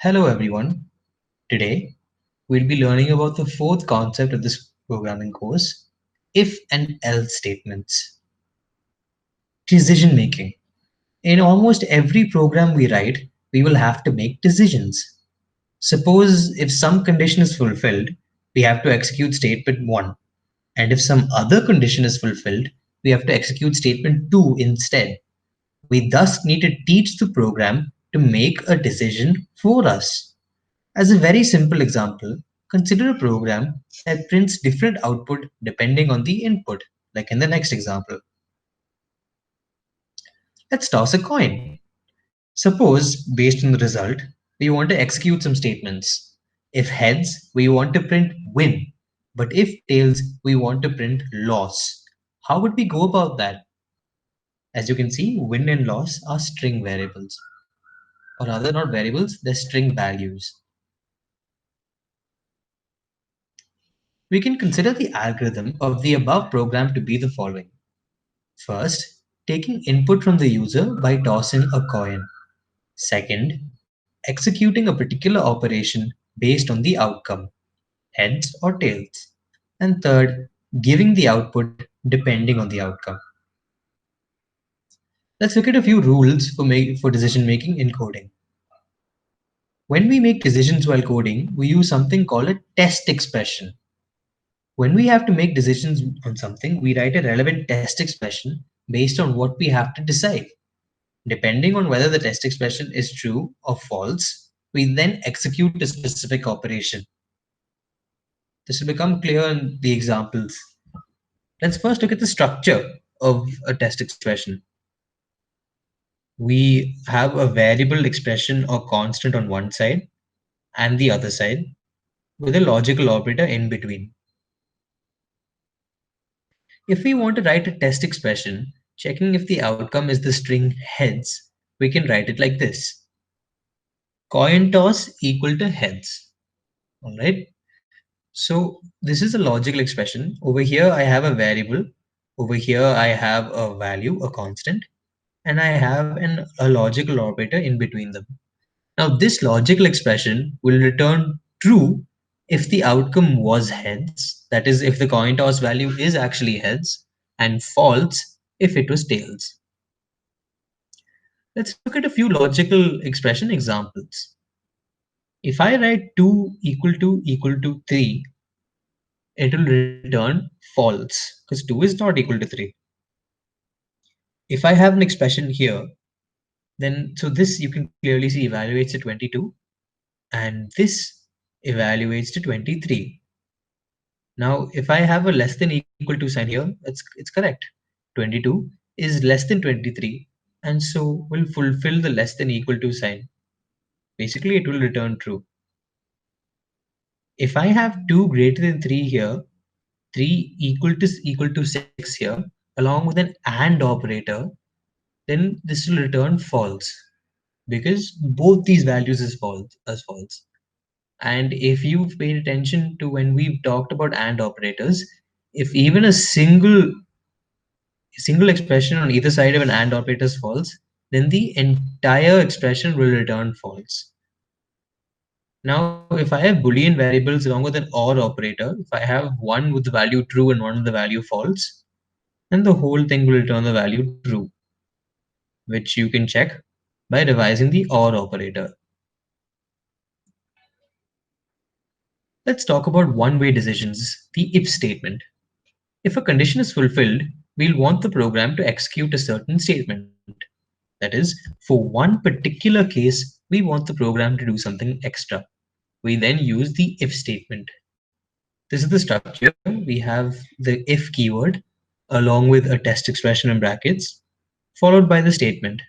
Hello everyone. Today we'll be learning about the fourth concept of this programming course, if and else statements. Decision making. In almost every program we write, we will have to make decisions. Suppose if some condition is fulfilled, we have to execute statement 1, and if some other condition is fulfilled, we have to execute statement 2 instead. We thus need to teach the program to make a decision for us. As a very simple example, consider a program that prints different output depending on the input, like in the next example. Let's toss a coin. Suppose, based on the result, we want to execute some statements. If heads, we want to print win, but if tails, we want to print loss. How would we go about that? As you can see, win and loss are string variables, or rather not variables, they're string values. We can consider the algorithm of the above program to be the following. First, taking input from the user by tossing a coin. Second, executing a particular operation based on the outcome, heads or tails. And third, giving the output depending on the outcome. Let's look at a few rules for decision making in coding. When we make decisions while coding, we use something called a test expression. When we have to make decisions on something, we write a relevant test expression based on what we have to decide. Depending on whether the test expression is true or false, we then execute a specific operation. This will become clear in the examples. Let's first look at the structure of a test expression. We have a variable expression or constant on one side and the other side with a logical operator in between. If we want to write a test expression, checking if the outcome is the string heads, we can write it like this. Coin toss equal to heads. All right. So this is a logical expression. Over here, I have a variable. Over here, I have a value, a constant, and I have a logical operator in between them. Now, this logical expression will return true if the outcome was heads, that is, if the coin toss value is actually heads, and false if it was tails. Let's look at a few logical expression examples. If I write 2 equal to 3, it will return false because 2 is not equal to 3. If I have an expression here, then so this you can clearly see evaluates to 22 and this evaluates to 23. Now, if I have a less than equal to sign here, it's correct. 22 is less than 23 and so will fulfill the less than equal to sign. Basically, it will return true. If I have 2 greater than 3 here, 3 equal to 6 here, along with an AND operator, then this will return false because both these values is false. And if you've paid attention to when we've talked about AND operators, if even a single expression on either side of an AND operator is false, then the entire expression will return false. Now, if I have Boolean variables along with an OR operator, if I have one with the value true and one with the value false, then the whole thing will return the value true, which you can check by revising the OR operator. Let's talk about one-way decisions, the if statement. If a condition is fulfilled, we'll want the program to execute a certain statement. That is, for one particular case, we want the program to do something extra. We then use the if statement. This is the structure. We have the if keyword along with a test expression in brackets, followed by the statement.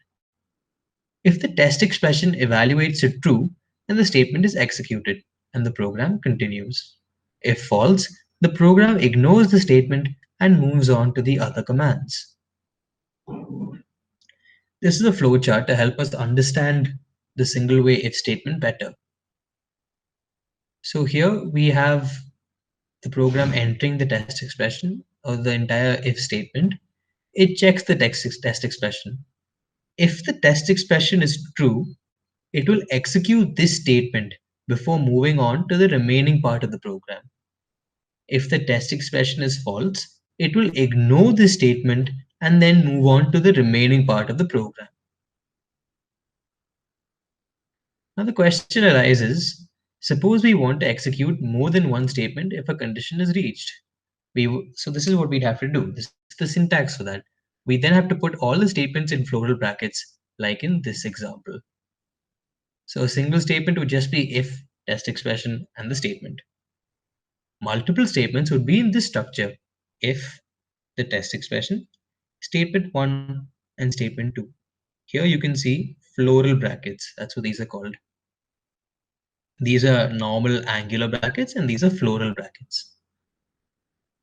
If the test expression evaluates it true, then the statement is executed and the program continues. If false, the program ignores the statement and moves on to the other commands. This is a flowchart to help us understand the single way if statement better. So here we have the program entering the test expression or the entire if statement. It checks the test expression. If the test expression is true, it will execute this statement before moving on to the remaining part of the program. If the test expression is false, it will ignore this statement and then move on to the remaining part of the program. Now the question arises, suppose we want to execute more than one statement if a condition is reached. So this is what we'd have to do. This is the syntax for that. We then have to put all the statements in floral brackets, like in this example. So a single statement would just be if, test expression, and the statement. Multiple statements would be in this structure: if, the test expression, statement 1, and statement 2. Here you can see floral brackets. That's what these are called. These are normal angular brackets and these are floral brackets.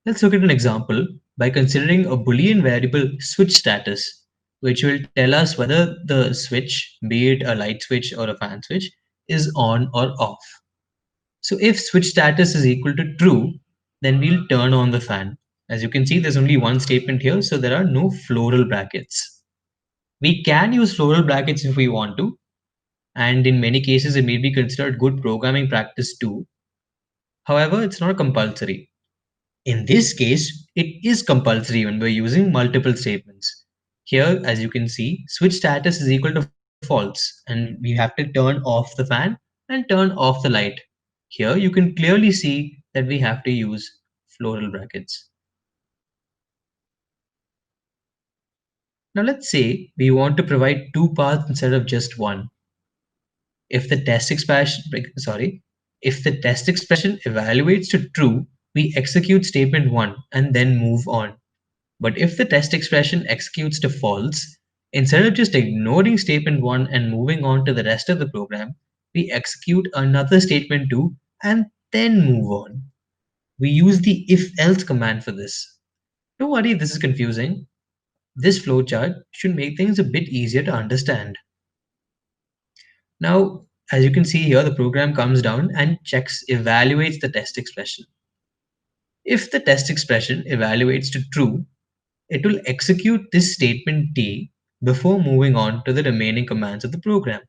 Let's look at an example by considering a Boolean variable switch status, which will tell us whether the switch, be it a light switch or a fan switch, is on or off. So if switch status is equal to true, then we'll turn on the fan. As you can see, there's only one statement here, so there are no floral brackets. We can use floral brackets if we want to, and in many cases it may be considered good programming practice too. However, it's not compulsory. In this case, it is compulsory when we're using multiple statements. Here, as you can see, switch status is equal to false, and we have to turn off the fan and turn off the light. Here, you can clearly see that we have to use floral brackets. Now, let's say we want to provide two paths instead of just one. If the test expression, if the test expression evaluates to true, we execute statement 1 and then move on. But if the test expression executes to false, instead of just ignoring statement 1 and moving on to the rest of the program, we execute another statement 2 and then move on. We use the if-else command for this. Don't worry if this is confusing. This flowchart should make things a bit easier to understand. Now, as you can see here, the program comes down and evaluates the test expression. If the test expression evaluates to true, it will execute this statement T before moving on to the remaining commands of the program.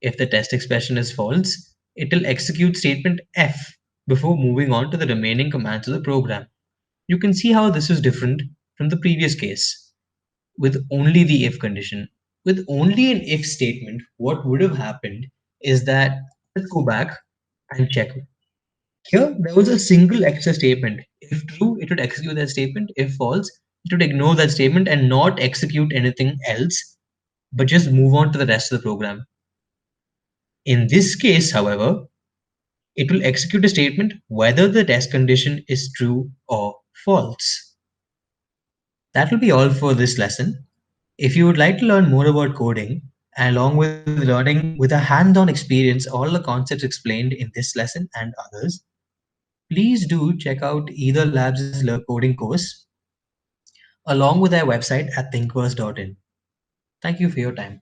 If the test expression is false, it will execute statement F before moving on to the remaining commands of the program. You can see how this is different from the previous case with only the if condition. With only an if statement, what would have happened is that, let's go back and check. Here, there was a single extra statement. If true, it would execute that statement. If false, it would ignore that statement and not execute anything else, but just move on to the rest of the program. In this case, however, it will execute a statement whether the test condition is true or false. That will be all for this lesson. If you would like to learn more about coding, along with learning with a hands-on experience all the concepts explained in this lesson and others, please do check out Edarlabs' coding course along with their website at thinkverse.in. Thank you for your time.